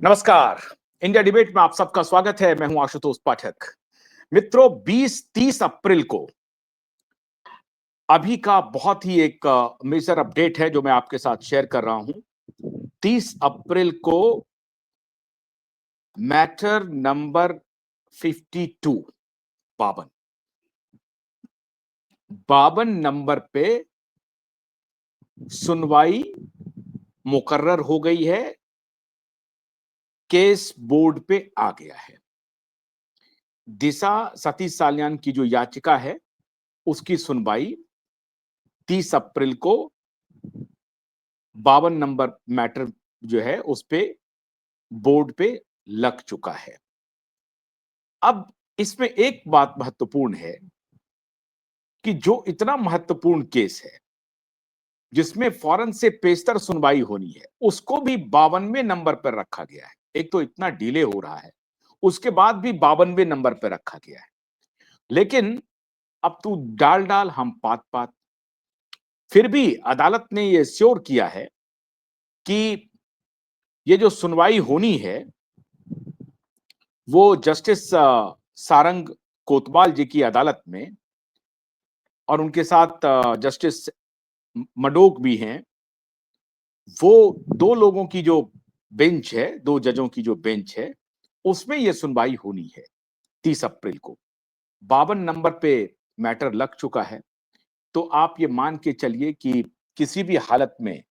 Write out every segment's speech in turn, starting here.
नमस्कार। India debate में आप सबका स्वागत है। मैं हूं आशुतोष पाठक। मित्रों, 20-30 अप्रैल को अभी का बहुत ही एक मेजर अपडेट है जो मैं आपके साथ शेयर कर रहा हूं। 30 अप्रैल को मैटर नंबर 52 52 52 नंबर पे सुनवाई मुकर्रर हो गई है। केस बोर्ड पे आ गया है। दिशा सतीश साल्यान की जो याचिका है उसकी सुनवाई 30 अप्रैल को 52 नंबर मैटर जो है उस पे बोर्ड पे लग चुका है। अब इसमें एक बात महत्वपूर्ण है कि जो इतना महत्वपूर्ण केस है जिसमें फौरन से पेशतर सुनवाई होनी है, उसको भी 52वें नंबर पर रखा गया है। एक तो इतना डिले हो रहा है, उसके बाद भी 52वें नंबर पर रखा गया है। लेकिन अब तू डाल डाल हम पात पात, फिर भी अदालत ने यह श्योर किया है कि ये जो सुनवाई होनी है वो जस्टिस सारंग कोतवाल जी की अदालत में, और उनके साथ जस्टिस मडोक भी हैं। वो दो लोगों की जो बेंच है, दो जजों की जो बेंच है, उसमें यह सुनवाई होनी है 30 अप्रैल को। 52 नंबर पे मैटर लग चुका है। तो आप ये मान के चलिए कि किसी भी हालत में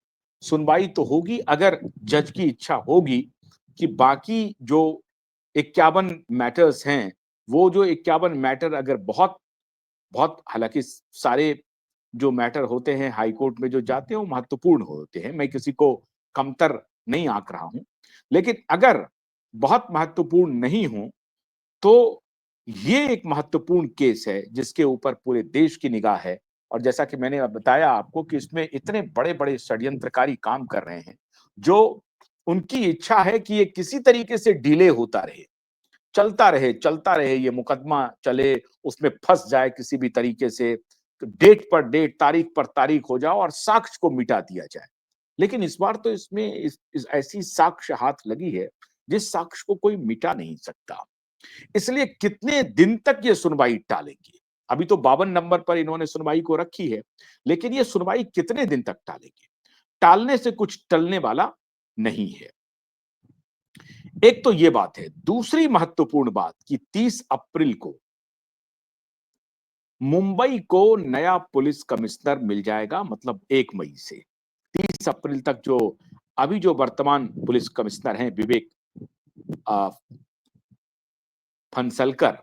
सुनवाई तो होगी, अगर जज की इच्छा होगी कि बाकी जो 51 मैटर्स हैं, वो जो 51 मैटर अगर बहुत बहुत, हालांकि सारे जो मैटर होते हैं हाई कोर्ट में जो जाते हैं वो महत्वपूर्ण होते हैं, मैं किसी को कमतर नहीं आंक रहा हूं, लेकिन अगर बहुत महत्वपूर्ण नहीं हो तो ये एक महत्वपूर्ण केस है जिसके ऊपर पूरे देश की निगाह है। और जैसा कि मैंने बताया आपको कि इसमें इतने बड़े बड़े षड्यंत्रकारी काम कर रहे हैं जो उनकी इच्छा है कि ये किसी तरीके से डिले होता रहे, चलता रहे, ये मुकदमा चले, उसमें फंस जाए किसी भी तरीके से, डेट पर डेट, तारीख पर तारीख हो जाओ और साक्ष्य को मिटा दिया जाए। लेकिन इस बार तो इसमें इस ऐसी साक्ष्य हाथ लगी है जिस साक्ष्य को कोई मिटा नहीं सकता। इसलिए कितने दिन तक ये सुनवाई टालेंगे? अभी तो 52 नंबर पर इन्होंने सुनवाई को रखी है, लेकिन ये सुनवाई कितने दिन तक टालेंगे? टालने से कुछ टलने वाला नहीं है। एक तो ये बात है। दूसरी महत्वपूर्ण बात कि 30 अप्रैल को मुंबई को नया पुलिस कमिश्नर मिल जाएगा, मतलब 1 मई से 30 अप्रैल तक जो अभी जो वर्तमान पुलिस कमिश्नर हैं अ, फनसलकर,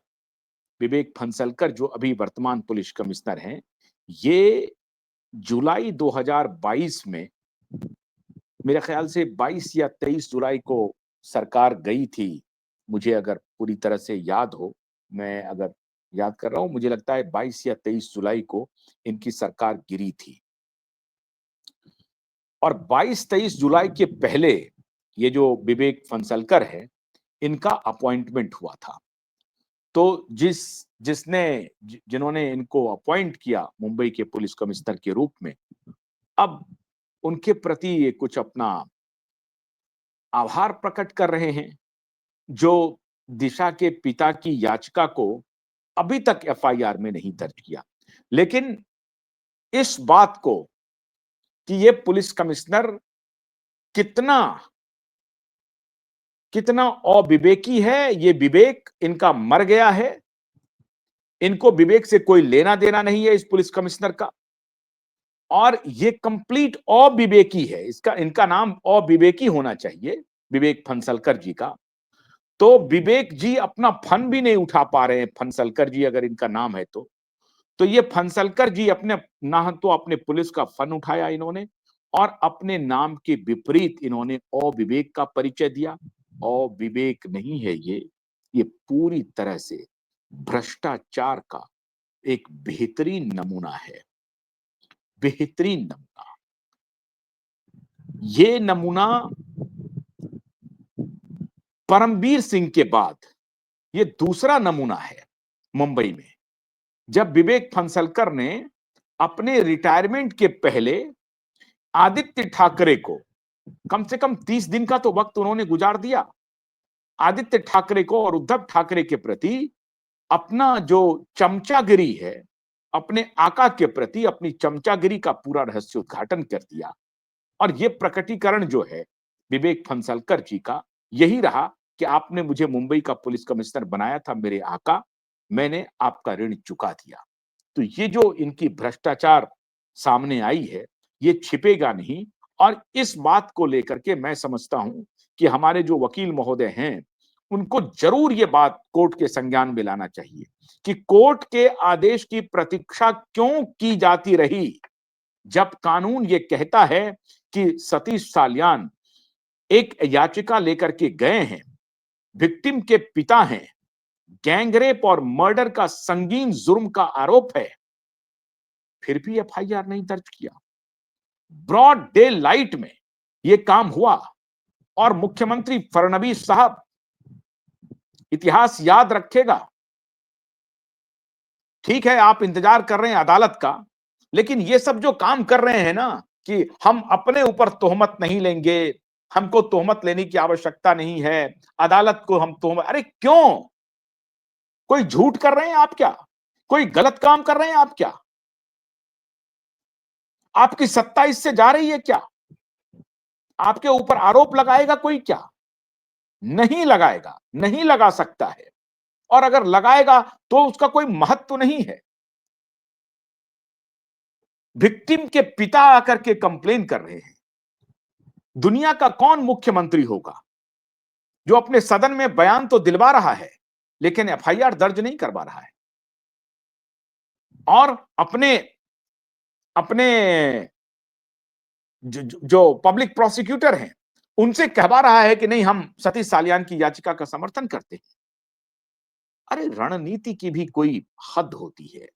विवेक फनसलकर जो अभी वर्तमान पुलिस कमिश्नर हैं, ये जुलाई 2022 में, मेरे ख्याल से 22 या 23 जुलाई को सरकार गई थी, मुझे अगर पूरी तरह से याद हो, मैं अगर याद कर रहा हूं, मुझे लगता है 22 या 23 जुलाई को इनकी सरकार गिरी थी। और 22-23 जुलाई के पहले ये जो विवेक फनसलकर है, इनका अपॉइंटमेंट हुआ था। तो जिन्होंने इनको अपॉइंट किया मुंबई के पुलिस कमिश्नर के रूप में, अब उनके प्रति ये कुछ अपना आभार प्रकट कर रहे हैं, जो दिशा के पिता की याचिका को अभी तक एफआईआर में नहीं दर्ज किया। लेकिन इस बात को कि ये पुलिस कमिश्नर कितना कितना अविवेकी है, ये विवेक इनका मर गया है, इनको विवेक से कोई लेना देना नहीं है इस पुलिस कमिश्नर का, और ये कंप्लीट अविवेकी है। इसका इनका नाम अविवेकी होना चाहिए, विवेक फनसलकर जी का। तो विवेक जी अपना फन भी नहीं उठा पा रहे हैं, फनसलकर जी अगर इनका नाम है तो ये फनसलकर जी अपने ना तो अपने पुलिस का फन उठाया इन्होंने, और अपने नाम के विपरीत इन्होंने अविवेक का परिचय दिया। अविवेक नहीं है ये पूरी तरह से भ्रष्टाचार का एक बेहतरीन नमूना है, बेहतरीन नमूना। ये नमूना परमवीर सिंह के बाद ये दूसरा नमूना है मुंबई में, जब विवेक फनसलकर ने अपने रिटायरमेंट के पहले आदित्य ठाकरे को, कम से कम 30 दिन का तो वक्त उन्होंने गुजार दिया, आदित्य ठाकरे को और उद्धव ठाकरे के प्रति अपना जो चमचागिरी है, अपने आका के प्रति अपनी चमचागिरी का पूरा रहस्य उद्घाटन कर दिया। और ये प्रकटीकरण जो है विवेक फंसलकर जी का, यही रहा कि आपने मुझे मुंबई का पुलिस कमिश्नर बनाया था मेरे आका, मैंने आपका ऋण चुका दिया। तो ये जो इनकी भ्रष्टाचार सामने आई है, ये छिपेगा नहीं। और इस बात को लेकर के मैं समझता हूं कि हमारे जो वकील महोदय हैं, उनको जरूर ये बात कोर्ट के संज्ञान में लाना चाहिए कि कोर्ट के आदेश की प्रतीक्षा क्यों की जाती रही, जब कानून ये कहता है कि सतीश साल्यान एक याचिका लेकर के गए हैं, विक्टिम के पिता हैं, गैंगरेप और मर्डर का संगीन जुर्म का आरोप है, फिर भी एफआईआर नहीं दर्ज किया। ब्रॉड डे लाइट में यह काम हुआ। और मुख्यमंत्री फडणवीस साहब इतिहास याद रखेगा। ठीक है, आप इंतजार कर रहे हैं अदालत का, लेकिन ये सब जो काम कर रहे हैं ना कि हम अपने ऊपर तोहमत नहीं लेंगे, हमको तोहमत लेने की आवश्यकता नहीं है, अदालत को हम तोहमत, अरे क्यों? कोई झूठ कर रहे हैं आप क्या? कोई गलत काम कर रहे हैं आप क्या? आपकी सत्ता इससे जा रही है क्या? आपके ऊपर आरोप लगाएगा कोई क्या? नहीं लगाएगा, नहीं लगा सकता है। और अगर लगाएगा तो उसका कोई महत्व नहीं है। विक्टिम के पिता आकर के कंप्लेन कर रहे हैं। दुनिया का कौन मुख्यमंत्री होगा जो अपने सदन में बयान तो दिलवा रहा है लेकिन एफआईआर दर्ज नहीं करवा रहा है, और अपने अपने जो पब्लिक प्रोसिक्यूटर हैं उनसे कहवा रहा है कि नहीं, हम सतीश साल्यान की याचिका का समर्थन करते हैं। अरे रणनीति की भी कोई हद होती है।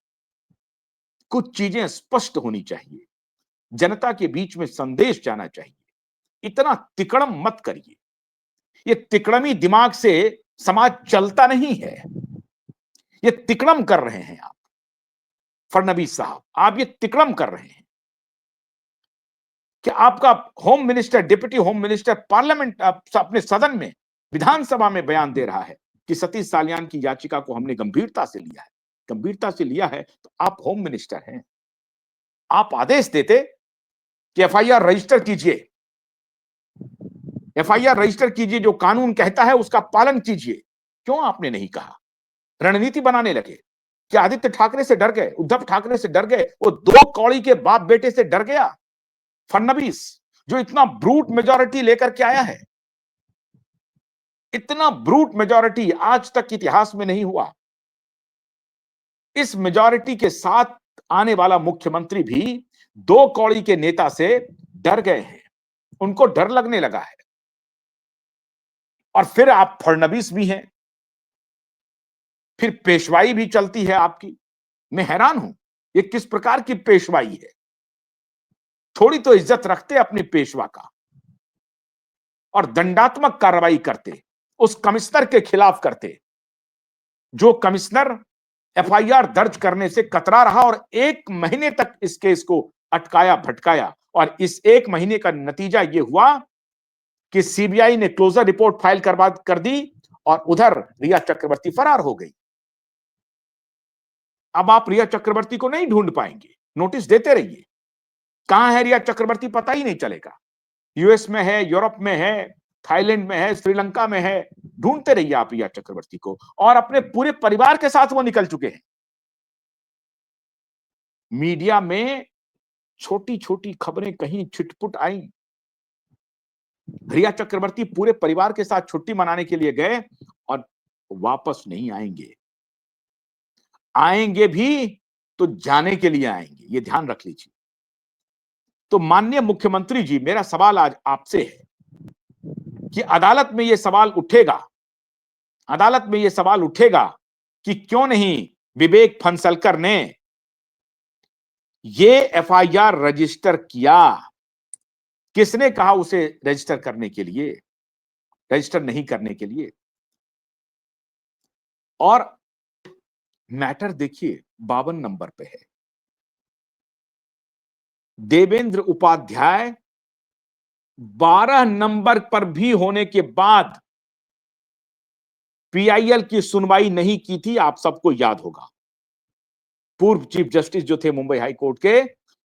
कुछ चीजें स्पष्ट होनी चाहिए, जनता के बीच में संदेश जाना चाहिए। इतना तिकड़म मत करिए। ये तिकड़मी दिमाग से समाज चलता नहीं है। ये तिकड़म कर रहे हैं आप फडणवीस साहब, आप ये तिकड़म कर रहे हैं कि आपका home minister, deputy home minister parliament अपने सदन में, विधानसभा में बयान दे रहा है कि सतीश साल्यान की याचिका को हमने गंभीरता से लिया है। गंभीरता से लिया है तो आप होम मिनिस्टर हैं, आप आदेश देते कि एफआईआर रजिस्टर कीजिए, एफआईआर रजिस्टर कीजिए, जो कानून कहता है उसका पालन कीजिए। क्यों आपने नहीं कहा? रणनीति बनाने लगे कि आदित्य ठाकरे से डर गए, उद्धव ठाकरे से डर गए, वो दो कौड़ी के बाप बेटे से डर गया फडणवीस, जो इतना ब्रूट मेजॉरिटी लेकर के आया है। इतना ब्रूट मेजॉरिटी आज तक इतिहास में नहीं हुआ। इस मेजॉरिटी के साथ आने वाला मुख्यमंत्री भी दो कौड़ी के नेता से डर गए हैं, उनको डर लगने लगा है। और फिर आप फडणवीस भी हैं, फिर पेशवाई भी चलती है आपकी। मैं हैरान हूं, ये किस प्रकार की पेशवाई है? थोड़ी तो इज्जत रखते अपने पेशवा का, और दंडात्मक कार्रवाई करते, उस कमिश्नर के खिलाफ करते जो कमिश्नर एफआईआर दर्ज करने से कतरा रहा और 1 महीने तक इस केस को अटकाया भटकाया। और इस 1 महीने का नतीजा यह हुआ कि सीबीआई ने क्लोजर रिपोर्ट फाइल कर दी और उधर रिया चक्रवर्ती फरार हो गई। अब आप रिया चक्रवर्ती को नहीं ढूंढ पाएंगे, नोटिस देते रहिए। कहां है रिया चक्रवर्ती पता ही नहीं चलेगा। यूएस में है, यूरोप में है, थाईलैंड में है, श्रीलंका में है, ढूंढते रहिए आप रिया चक्रवर्ती को। और अपने पूरे परिवार के साथ वो निकल चुके हैं। मीडिया में छोटी छोटी खबरें कहीं छिटपुट आई, रिया चक्रवर्ती पूरे परिवार के साथ छुट्टी मनाने के लिए गए और वापस नहीं आएंगे। आएंगे भी तो जाने के लिए आएंगे, ये ध्यान रख लीजिए। तो माननीय मुख्यमंत्री जी, मेरा सवाल आज आपसे है कि अदालत में यह सवाल उठेगा, अदालत में यह सवाल उठेगा कि क्यों नहीं विवेक फंसलकर ने ये एफआईआर रजिस्टर किया। किसने कहा उसे रजिस्टर करने के लिए, रजिस्टर नहीं करने के लिए? और मैटर देखिए 52 नंबर पे है। देवेंद्र उपाध्याय 12 नंबर पर भी होने के बाद पीआईएल की सुनवाई नहीं की थी, आप सबको याद होगा। पूर्व चीफ जस्टिस जो थे मुंबई हाई कोर्ट के,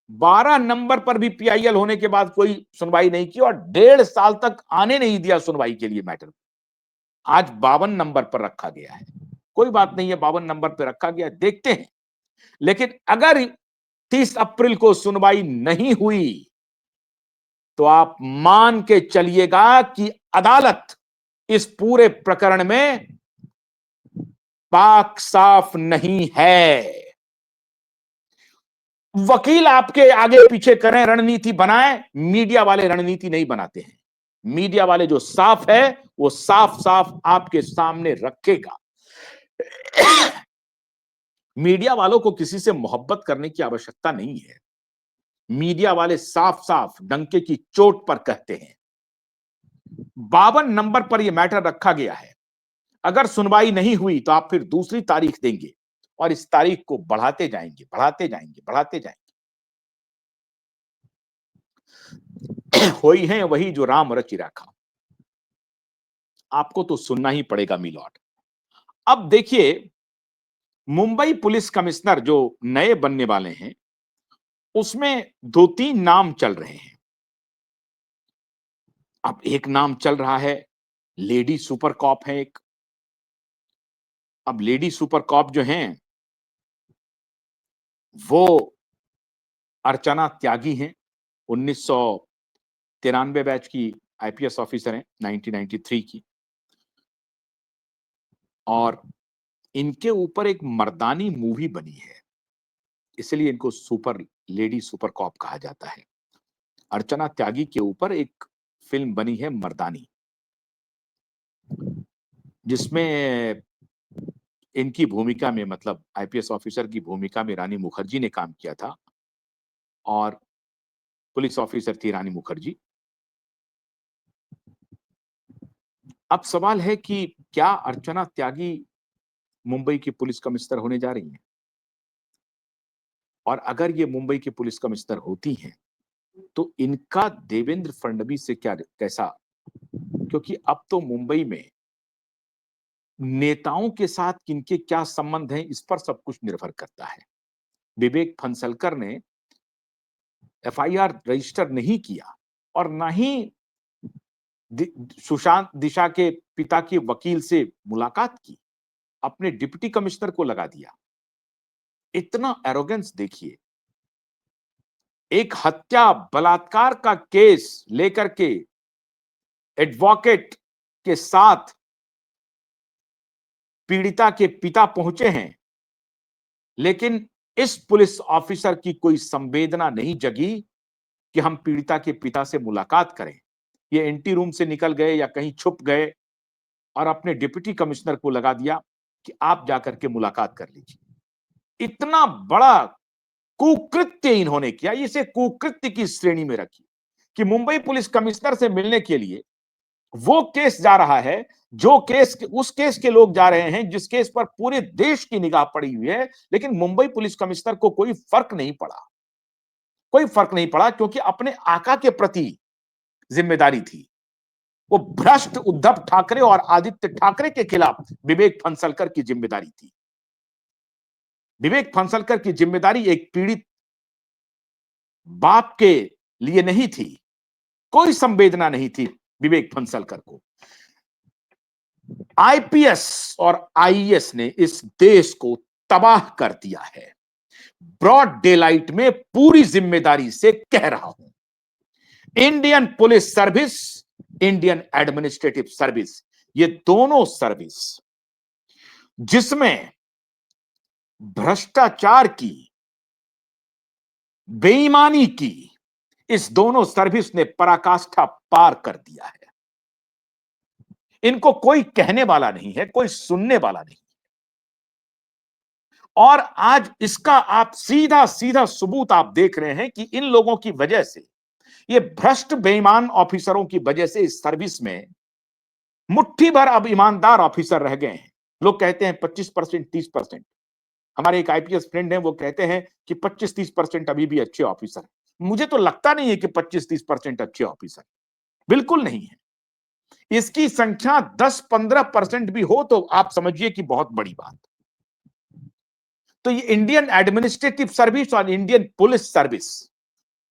12 नंबर पर भी पीआईएल होने के बाद कोई सुनवाई नहीं की और 1.5 साल तक आने नहीं दिया सुनवाई के लिए मैटर। आज 52 नंबर पर रखा गया है। कोई बात नहीं है, 52 नंबर पर रखा गया, देखते हैं। लेकिन अगर 30 अप्रैल को सुनवाई नहीं हुई तो आप मान के चलिएगा कि अदालत इस पूरे प्रकरण में पाक साफ नहीं है। वकील आपके आगे पीछे करें, रणनीति बनाएं, मीडिया वाले रणनीति नहीं बनाते हैं। मीडिया वाले जो साफ है वो साफ साफ आपके सामने रखेगा। मीडिया वालों को किसी से मोहब्बत करने की आवश्यकता नहीं है। मीडिया वाले साफ साफ डंके की चोट पर कहते हैं। 52 नंबर पर यह मैटर रखा गया है। अगर सुनवाई नहीं हुई तो आप फिर दूसरी तारीख देंगे और इस तारीख को बढ़ाते जाएंगे, बढ़ाते जाएंगे, बढ़ाते जाएंगे। होई है वही जो राम रचि राखा। आपको तो सुनना ही पड़ेगा मिलॉर्ड। अब देखिए, मुंबई पुलिस कमिश्नर जो नए बनने वाले हैं उसमें 2-3 नाम चल रहे हैं। अब एक नाम चल रहा है, लेडी सुपर कॉप है एक। अब लेडी सुपर कॉप जो हैं वो अर्चना त्यागी हैं, 1993 बैच की आईपीएस ऑफिसर हैं, 1993 की। और इनके ऊपर एक मर्दानी मूवी बनी है, इसलिए इनको सुपर लेडी सुपर कॉप कहा जाता है। अर्चना त्यागी के ऊपर एक फिल्म बनी है मर्दानी, जिसमें इनकी भूमिका में, मतलब आईपीएस ऑफिसर की भूमिका में रानी मुखर्जी ने काम किया था और पुलिस ऑफिसर थी रानी मुखर्जी। अब सवाल है कि क्या अर्चना त्यागी मुंबई की पुलिस कमिश्नर होने जा रही हैं? और अगर ये मुंबई की पुलिस कमिश्नर होती हैं तो इनका देवेंद्र फडणवीस से क्या कैसा, क्योंकि अब तो मुंबई में नेताओं के साथ किनके क्या संबंध हैं इस पर सब कुछ निर्भर करता है। विवेक फंसलकर ने एफआईआर रजिस्टर नहीं किया और ना ही सुशांत दिशा के पिता के वकील से मुलाकात की, अपने डिप्टी कमिश्नर को लगा दिया। इतना एरोगेंस देखिए। एक हत्या बलात्कार का केस लेकर के एडवोकेट के साथ पीड़िता के पिता पहुंचे हैं, लेकिन इस पुलिस ऑफिसर की कोई संवेदना नहीं जगी कि हम पीड़िता के पिता से मुलाकात करें। ये एंटी रूम से निकल गए या कहीं छुप गए और अपने डिप्टी कमिश्नर को लगा दिया कि आप जाकर के मुलाकात कर लीजिए। इतना बड़ा कुकृत्य इन्होंने किया, इसे कुकृत्य की श्रेणी में रखिए कि मुंबई पुलिस कमिश्नर से मिलने के लिए वो केस जा रहा है, जो केस, उस केस के लोग जा रहे हैं जिस केस पर पूरे देश की निगाह पड़ी हुई है, लेकिन मुंबई पुलिस कमिश्नर को कोई फर्क नहीं पड़ा। कोई फर्क नहीं पड़ा क्योंकि अपने आका के प्रति जिम्मेदारी थी। वो भ्रष्ट उद्धव ठाकरे और आदित्य ठाकरे के खिलाफ विवेक फंसलकर की जिम्मेदारी थी। विवेक फंसलकर की जिम्मेदारी एक पीड़ित बाप के लिए नहीं थी। कोई संवेदना नहीं थी विवेक फंसलकर को। आईपीएस और आईएएस ने इस देश को तबाह कर दिया है। ब्रॉड डेलाइट में पूरी जिम्मेदारी से कह रहा हूं, Indian police service, Indian administrative service, ये दोनों सर्विस जिसमें भ्रष्टाचार की, बेईमानी की, इस दोनों सर्विस ने पराकाष्ठा पार कर दिया है। इनको कोई कहने वाला नहीं है, कोई सुनने वाला नहीं। और आज इसका आप सीधा सीधा सबूत आप देख रहे हैं कि इन लोगों की वजह से, ये भ्रष्ट बेईमान ऑफिसरों की वजह से इस सर्विस में मुट्ठी भर अब ईमानदार ऑफिसर रह गए हैं। लोग कहते हैं 25%, 30%। हमारे एक आईपीएस फ्रेंड हैं, वो कहते हैं कि 25-30% अभी भी अच्छे ऑफिसर हैं। मुझे तो लगता नहीं है कि 25-30% अच्छे ऑफिसर, बिल्कुल नहीं है। इसकी संख्या 10-15% भी हो तो आप समझिए कि बहुत बड़ी बात। तो ये इंडियन एडमिनिस्ट्रेटिव सर्विस और इंडियन पुलिस सर्विस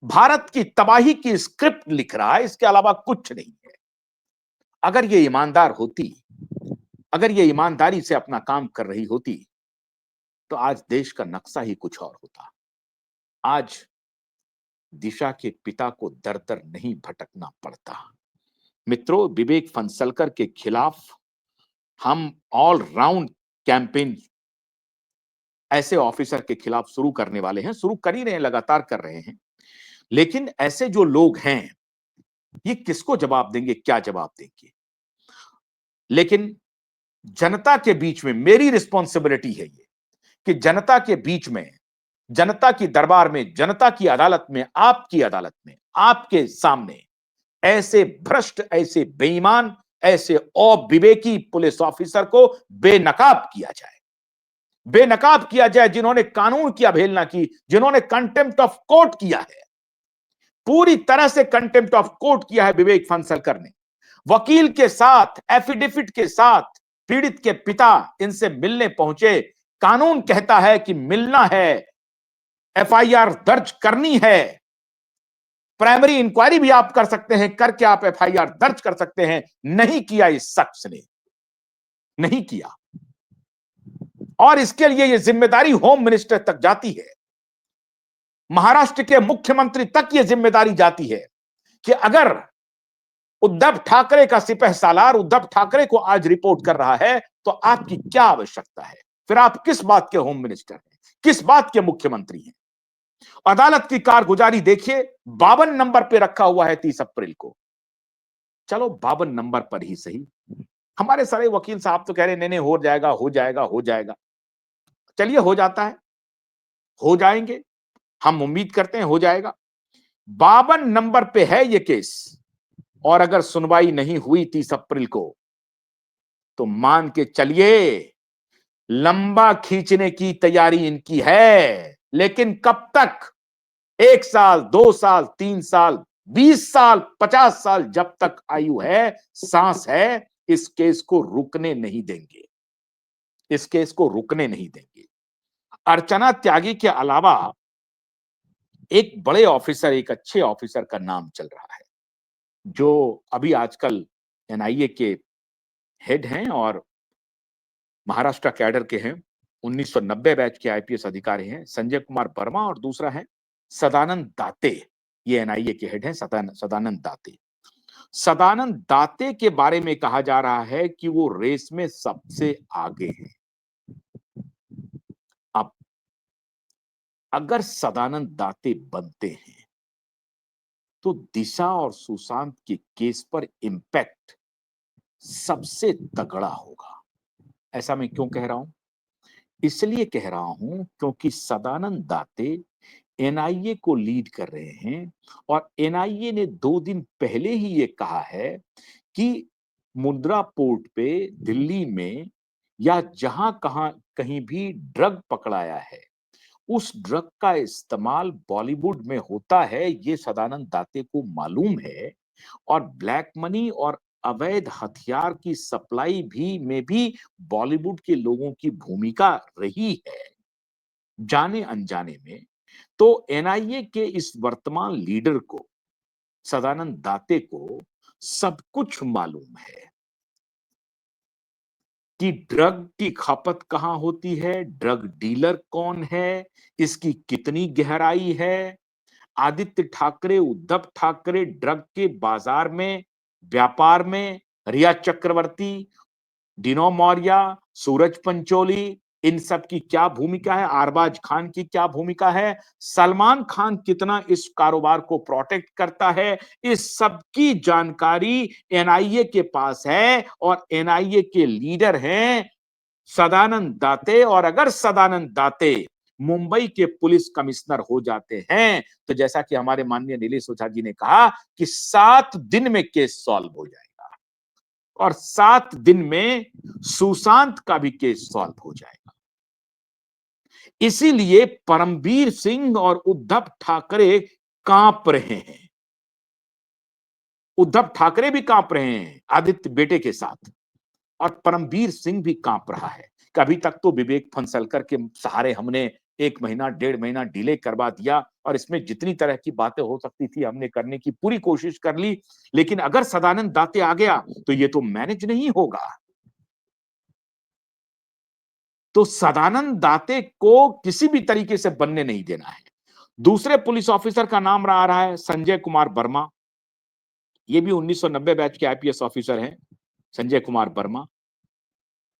भारत की तबाही की स्क्रिप्ट लिख रहा है, इसके अलावा कुछ नहीं है। अगर ये ईमानदार होती, अगर ये ईमानदारी से अपना काम कर रही होती, तो आज देश का नक्शा ही कुछ और होता। आज दिशा के पिता को दर दर नहीं भटकना पड़ता। मित्रों, विवेक फंसलकर के खिलाफ हम ऑल राउंड कैंपेन ऐसे ऑफिसर के खिलाफ शुरू करने वाले हैं, शुरू कर ही रहे हैं, लगातार कर रहे हैं। लेकिन ऐसे जो लोग हैं, ये किसको जवाब देंगे, क्या जवाब देंगे? लेकिन जनता के बीच में मेरी रिस्पॉन्सिबिलिटी है ये कि जनता के बीच में, जनता की दरबार में, जनता की अदालत में, आपकी अदालत में, आपके सामने ऐसे भ्रष्ट, ऐसे बेईमान, ऐसे अविवेकी पुलिस ऑफिसर को बेनकाब किया जाए। बेनकाब किया जाए, जिन्होंने कानून की अवहेलना की, जिन्होंने कंटेम्प्ट ऑफ कोर्ट किया है, पूरी तरह से कंटेम्प्ट ऑफ कोर्ट किया है विवेक फंसलकर ने। वकील के साथ, एफिडेविट के साथ पीड़ित के पिता इनसे मिलने पहुंचे। कानून कहता है कि मिलना है, एफआईआर दर्ज करनी है, प्राइमरी इंक्वायरी भी आप कर सकते हैं, करके आप एफआईआर दर्ज कर सकते हैं। नहीं किया इस शख्स ने, नहीं किया। और इसके लिए यह जिम्मेदारी होम मिनिस्टर तक जाती है, महाराष्ट्र के मुख्यमंत्री तक यह जिम्मेदारी जाती है कि अगर उद्धव ठाकरे का सिपह सालार उद्धव ठाकरे को आज रिपोर्ट कर रहा है, तो आपकी क्या आवश्यकता है? फिर आप किस बात के होम मिनिस्टर हैं, किस बात के मुख्यमंत्री हैं? अदालत की कारगुजारी देखिए, 52 नंबर पे रखा हुआ है 30 अप्रैल को। चलो 52 नंबर पर ही सही। हमारे सारे वकील साहब तो कह रहे नहीं नहीं हो जाएगा, हो जाएगा, हो जाएगा। चलिए हो जाता है, हो जाएंगे, हम उम्मीद करते हैं हो जाएगा। 52 नंबर पे है ये केस, और अगर सुनवाई नहीं हुई 30 अप्रैल को, तो मान के चलिए लंबा खींचने की तैयारी इनकी है। लेकिन कब तक? 1 साल, 2 साल, 3 साल, 20 साल, 50 साल, जब तक आयु है, सांस है, इस केस को रुकने नहीं देंगे, इस केस को रुकने नहीं देंगे। अर्चना त्यागी के अलावा एक बड़े ऑफिसर, एक अच्छे ऑफिसर का नाम चल रहा है, जो अभी आजकल एनआईए के हेड हैं और महाराष्ट्र कैडर के हैं, 1990 बैच के आईपीएस अधिकारी हैं, संजय कुमार वर्मा, और दूसरा है सदानंद दाते। ये एनआईए के हेड हैं, सदानंद दाते। सदानंद दाते के बारे में कहा जा रहा है कि वो रेस में सबसे आगे हैं। अब अगर सदानंद दाते बनते हैं, तो दिशा और सुशांत के केस पर इंपैक्ट सबसे तगड़ा होगा। ऐसा मैं क्यों कह रहा हूं? इसलिए कह रहा हूं क्योंकि सदानंद दाते एनआईए को लीड कर रहे हैं, और एनआईए ने 2 दिन पहले ही ये कहा है कि मुंद्रा पोर्ट पे दिल्ली में या जहां कहां कहीं भी ड्रग पकड़ाया है, उस ड्रग का इस्तेमाल बॉलीवुड में होता है, ये सदानंद दाते को मालूम है। और ब्लैक मनी और अवैध हथियार की सप्लाई भी में भी बॉलीवुड के लोगों की भूमिका रही है, जाने अनजाने में। तो एनआईए के इस वर्तमान लीडर को, सदानंद दाते को, सब कुछ मालूम है कि ड्रग की खपत कहां होती है, ड्रग डीलर कौन है, इसकी कितनी गहराई है। आदित्य ठाकरे, उद्धव ठाकरे ड्रग के बाजार में, व्यापार में, रिया चक्रवर्ती, डिनो मौर्या, सूरज पंचोली, इन सब की क्या भूमिका है, अरबाज खान की क्या भूमिका है, सलमान खान कितना इस कारोबार को प्रोटेक्ट करता है, इस सब की जानकारी एनआईए के पास है। और एनआईए के लीडर हैं सदानंद दाते। और अगर सदानंद दाते मुंबई के पुलिस कमिश्नर हो जाते हैं, तो जैसा कि हमारे माननीय नीलेश ओझा जी ने कहा कि 7 दिन में केस सॉल्व हो जाएगा, और 7 दिन में सुशांत का भी केस सॉल्व हो जाएगा। इसीलिए परमवीर सिंह और उद्धव ठाकरे कांप रहे हैं। उद्धव ठाकरे भी कांप रहे हैं आदित्य बेटे के साथ, और परमवीर सिंह भी कांप रहा है कि अभी तक तो विवेक फंसलकर के सहारे हमने 1 महीना 1.5 महीना डिले करवा दिया और इसमें जितनी तरह की बातें हो सकती थी हमने करने की पूरी कोशिश कर ली, लेकिन अगर सदानंद दाते आ गया तो ये तो मैनेज नहीं होगा। तो सदानंद दाते को किसी भी तरीके से बनने नहीं देना है। दूसरे पुलिस ऑफिसर का नाम आ रहा है संजय कुमार वर्मा। ये भी 1990 बैच के आईपीएस ऑफिसर हैं, संजय कुमार वर्मा।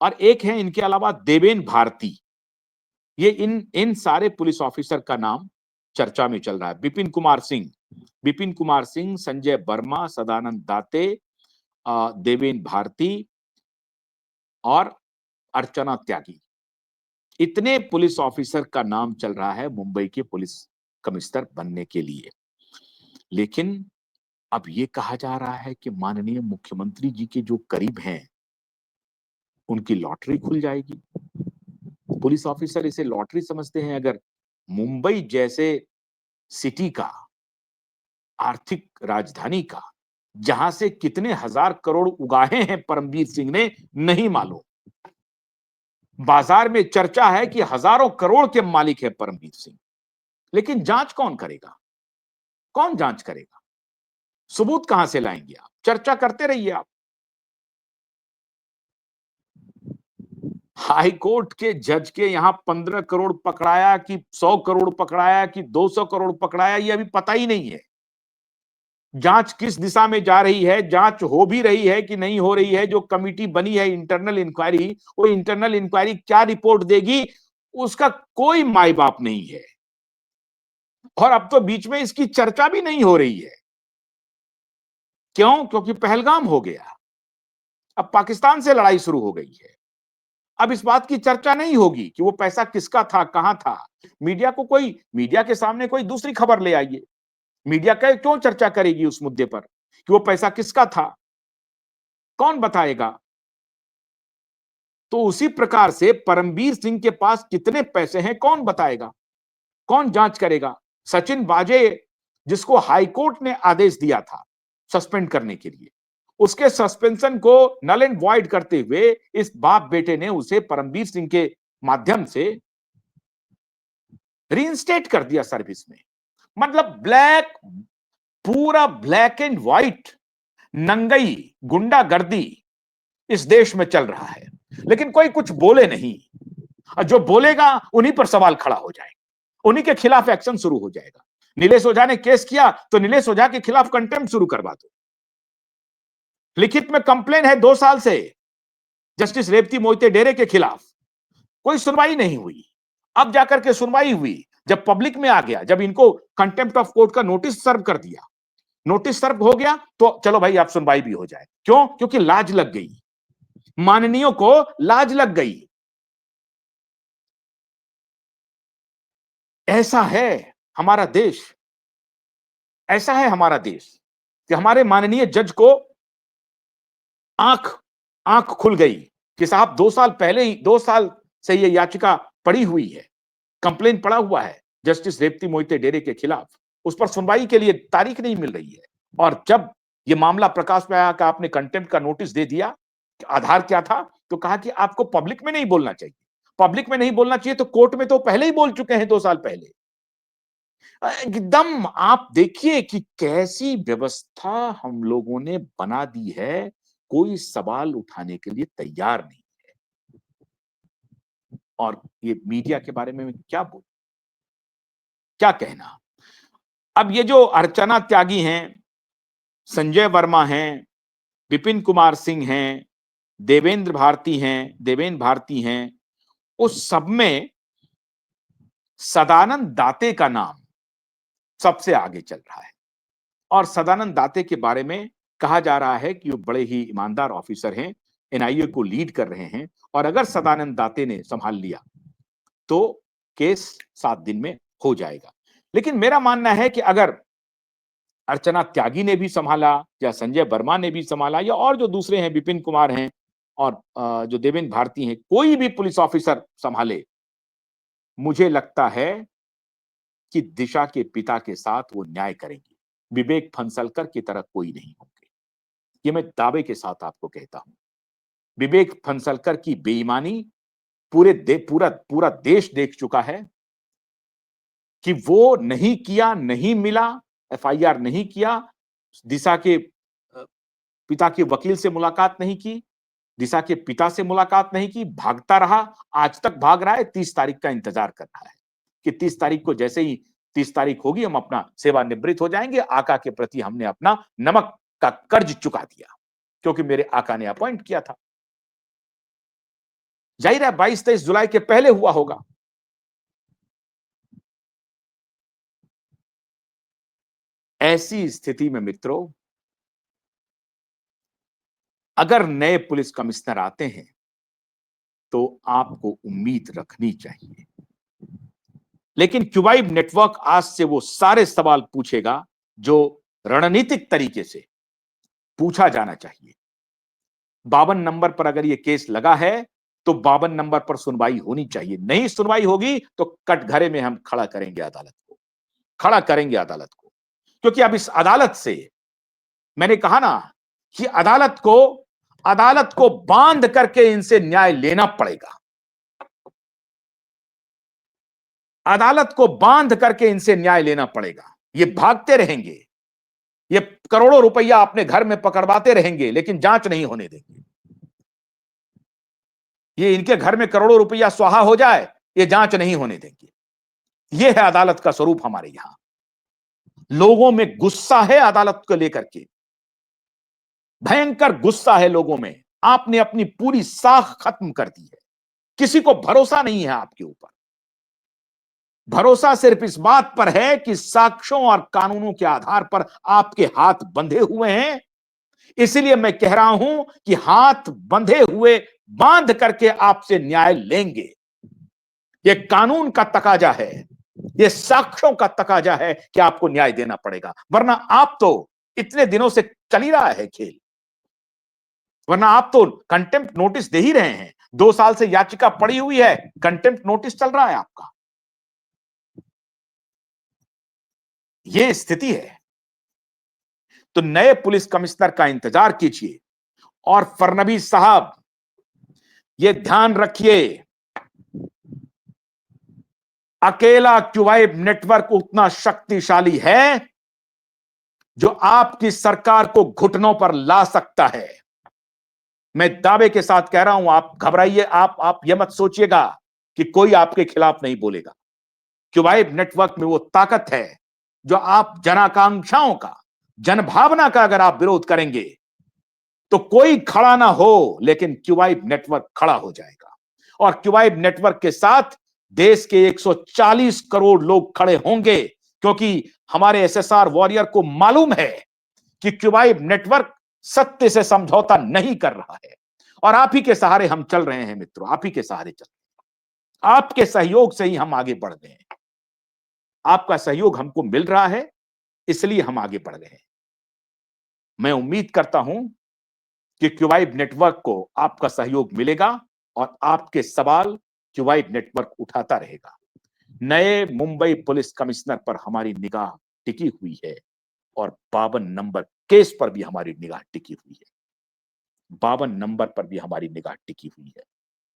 और एक है इनके अलावा देवेन भारती। ये इन इन सारे पुलिस ऑफिसर का नाम चर्चा में चल रहा है। विपिन कुमार सिंह, संजय वर्मा, सदानंद दाते, देवेन भारती और अर्चना त्यागी, इतने पुलिस ऑफिसर का नाम चल रहा है मुंबई के पुलिस कमिश्नर बनने के लिए। लेकिन अब ये कहा जा रहा है कि माननीय मुख्यमंत्री जी के जो करीब हैं उनकी लॉटरी खुल जाएगी। पुलिस ऑफिसर इसे लॉटरी समझते हैं। अगर मुंबई जैसे सिटी का, आर्थिक राजधानी का, जहां से कितने हजार करोड़ उगाहे हैं परमवीर सिंह ने, नहीं मालूम। बाजार में चर्चा है कि हजारों करोड़ के मालिक है परमवीर सिंह। लेकिन जांच कौन करेगा? कौन जांच करेगा? सबूत कहां से लाएंगे आप? चर्चा करते रहिए आप। हाई कोर्ट के जज के यहां 15 करोड़ पकड़ाया कि 100 करोड़ पकड़ाया कि 200 करोड़ पकड़ाया, ये अभी पता ही नहीं है। जांच किस दिशा में जा रही है, जांच हो भी रही है कि नहीं हो रही है, जो कमिटी बनी है इंटरनल इंक्वायरी, वो इंटरनल इंक्वायरी क्या रिपोर्ट देगी, उसका कोई माई बाप नहीं है। और अब तो बीच में इसकी चर्चा भी नहीं हो रही है। क्यों? क्योंकि पहलगाम हो गया, अब पाकिस्तान से लड़ाई शुरू हो गई है। अब इस बात की चर्चा नहीं होगी कि वो पैसा किसका था, कहां था। मीडिया के सामने कोई दूसरी खबर ले आइए। मीडिया का क्यों चर्चा करेगी उस मुद्दे पर कि वो पैसा किसका था? कौन बताएगा? तो उसी प्रकार से परमवीर सिंह के पास कितने पैसे हैं, कौन बताएगा? कौन जांच करेगा? सचिन वाजे, जिसको हाईकोर्ट ने आदेश दिया था सस्पेंड करने के लिए, उसके सस्पेंशन को नल एंड वॉइड करते हुए इस बाप बेटे ने उसे परमवीर सिंह के माध्यम से रीइंस्टेट कर दिया सर्विस में। मतलब पूरा ब्लैक एंड व्हाइट नंगई गुंडागर्दी इस देश में चल रहा है, लेकिन कोई कुछ बोले नहीं। और जो बोलेगा उन्हीं पर सवाल खड़ा हो जाएगा, उन्हीं के खिलाफ एक्शन शुरू हो जाएगा। नीलेश ओझा ने केस किया तो नीलेश ओझा के खिलाफ कंटेम्प्ट शुरू करवा दो। लिखित में कंप्लेन है 2 साल से जस्टिस रेवती मोहिते डेरे के खिलाफ, कोई सुनवाई नहीं हुई। अब जाकर के सुनवाई हुई जब पब्लिक में आ गया, जब इनको कंटेम्प्ट ऑफ कोर्ट का नोटिस सर्व कर दिया, नोटिस सर्व हो गया तो चलो भाई आप सुनवाई भी हो जाए। क्यों? क्योंकि लाज लग गई, माननीयों को लाज लग गई। ऐसा है हमारा देश, ऐसा है हमारा देश कि हमारे माननीय जज को आंख आंख खुल गई कि साहब 2 साल पहले ही, 2 साल से ये याचिका पड़ी हुई है, कंप्लेन पड़ा हुआ है जस्टिस रेवती मोहिते डेरे के खिलाफ, उस पर सुनवाई के लिए तारीख नहीं मिल रही है। और जब ये मामला प्रकाश में आया कि आपने कंटेम्प्ट का नोटिस दे दिया, आधार क्या था, तो कहा कि आपको पब्लिक में नहीं बोलना चाहिए। पब्लिक में नहीं बोलना चाहिए तो कोर्ट में तो पहले ही बोल चुके हैं 2 साल पहले। एकदम आप देखिए कि कैसी व्यवस्था हम लोगों ने बना दी है, कोई सवाल उठाने के लिए तैयार नहीं। और ये मीडिया के बारे में मैं क्या बोलूं, क्या कहना। अब ये जो अर्चना त्यागी हैं, संजय वर्मा हैं, विपिन कुमार सिंह हैं, देवेन भारती हैं, उस सब में सदानंद दाते का नाम सबसे आगे चल रहा है। और सदानंद दाते के बारे में कहा जा रहा है कि वो बड़े ही ईमानदार ऑफिसर हैं, एनआईए को लीड कर रहे हैं, और अगर सदानंद दाते ने संभाल लिया तो केस 7 दिन में हो जाएगा। लेकिन मेरा मानना है कि अगर अर्चना त्यागी ने भी संभाला या संजय वर्मा ने भी संभाला या और जो दूसरे हैं, विपिन कुमार हैं और जो देवेन भारती हैं, कोई भी पुलिस ऑफिसर संभाले, मुझे लगता है कि दिशा के पिता के साथ वो न्याय करेंगे। विवेक फंसलकर की तरह कोई नहीं होंगे। ये मैं दावे के साथ आपको कहता हूं। विवेक फंसलकर की बेईमानी पूरा पूरा देश देख चुका है कि वो नहीं किया, नहीं मिला, एफआईआर नहीं किया, दिशा के पिता के वकील से मुलाकात नहीं की, दिशा के पिता से मुलाकात नहीं की, भागता रहा, आज तक भाग रहा है, 30 तारीख का इंतजार कर रहा है कि 30 तारीख को जैसे ही 30 तारीख होगी हम अपना सेवानिवृत्त हो जाएंगे, आका के प्रति हमने अपना नमक का कर्ज चुका दिया, क्योंकि मेरे आका ने अपॉइंट किया था। जाहिर है 22-23 जुलाई के पहले हुआ होगा। ऐसी स्थिति में मित्रों, अगर नए पुलिस कमिश्नर आते हैं तो आपको उम्मीद रखनी चाहिए, लेकिन क्यूबाइब नेटवर्क आज से वो सारे सवाल पूछेगा जो रणनीतिक तरीके से पूछा जाना चाहिए। 52 नंबर पर अगर ये केस लगा है तो 52 नंबर पर सुनवाई होनी चाहिए, नहीं सुनवाई होगी तो कटघरे में हम खड़ा करेंगे अदालत को, खड़ा करेंगे अदालत को। क्योंकि अब इस अदालत से, मैंने कहा ना कि अदालत को बांध करके इनसे न्याय लेना पड़ेगा, अदालत को बांध करके इनसे न्याय लेना पड़ेगा। ये भागते रहेंगे, ये करोड़ों रुपया अपने घर में पकड़वाते रहेंगे, लेकिन जांच नहीं होने देंगे। ये इनके घर में करोड़ों रुपया स्वाहा हो जाए, ये जांच नहीं होने देंगे। ये है अदालत का स्वरूप हमारे यहां। लोगों में गुस्सा है अदालत को लेकर के, भयंकर गुस्सा है लोगों में। आपने अपनी पूरी साख खत्म कर दी है, किसी को भरोसा नहीं है आपके ऊपर। भरोसा सिर्फ इस बात पर है कि साक्ष्यों और कानूनों के आधार पर आपके हाथ बंधे हुए हैं। इसलिए मैं कह रहा हूं कि हाथ बंधे हुए बांध करके आपसे न्याय लेंगे। यह कानून का तकाजा है, यह साक्ष्यों का तकाजा है कि आपको न्याय देना पड़ेगा, वरना आप तो इतने दिनों से चल ही रहा है खेल, वरना आप तो कंटेम्प्ट नोटिस दे ही रहे हैं। 2 साल से याचिका पड़ी हुई है, कंटेम्प्ट नोटिस चल रहा है आपका। यह स्थिति है। तो नए पुलिस कमिश्नर का इंतजार कीजिए। और फडणवीस साहब, यह ध्यान रखिए, अकेला क्यूबाइब नेटवर्क उतना शक्तिशाली है जो आपकी सरकार को घुटनों पर ला सकता है। मैं दावे के साथ कह रहा हूं, आप घबराइए, आप यह मत सोचिएगा कि कोई आपके खिलाफ नहीं बोलेगा। क्यूबाइब नेटवर्क में वो ताकत है जो आप जनाकांक्षाओं का, जनभावना का अगर आप विरोध करेंगे तो कोई खड़ा ना हो, लेकिन क्यूबाइब नेटवर्क खड़ा हो जाएगा। और क्यूबाइब नेटवर्क के साथ देश के 140 करोड़ लोग खड़े होंगे, क्योंकि हमारे एसएसआर वॉरियर को मालूम है कि क्यूबाइब नेटवर्क सत्य से समझौता नहीं कर रहा है। और आप ही के सहारे हम चल रहे हैं मित्रों, आप ही के सहारे चल रहे हैं, आपके सहयोग से ही हम आगे बढ़ रहे हैं। आपका सहयोग हमको मिल रहा है, इसलिए हम आगे बढ़ रहे हैं। मैं उम्मीद करता हूं कि क्यूबाइब नेटवर्क को आपका सहयोग मिलेगा और आपके सवाल क्यूबाइब नेटवर्क उठाता रहेगा। नए मुंबई पुलिस कमिश्नर पर हमारी निगाह टिकी हुई है और 52 नंबर केस पर भी हमारी निगाह टिकी हुई है। 52 नंबर पर भी हमारी निगाह टिकी हुई है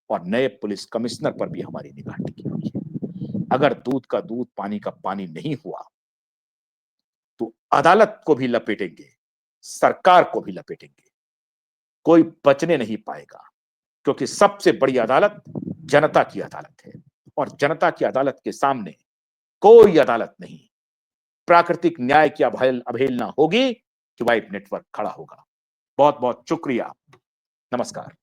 और नए पुलिस कमिश्नर पर भी हमारी निगाह टिकी हुई है। अगर दूध का दूध पानी का पानी नहीं हुआ तो अदालत को भी लपेटेंगे, सरकार को भी लपेटेंगे, कोई बचने नहीं पाएगा, क्योंकि सबसे बड़ी अदालत जनता की अदालत है और जनता की अदालत के सामने कोई अदालत नहीं। प्राकृतिक न्याय की अवहेलना होगी, क्यूबाइब नेटवर्क खड़ा होगा। बहुत बहुत शुक्रिया। नमस्कार।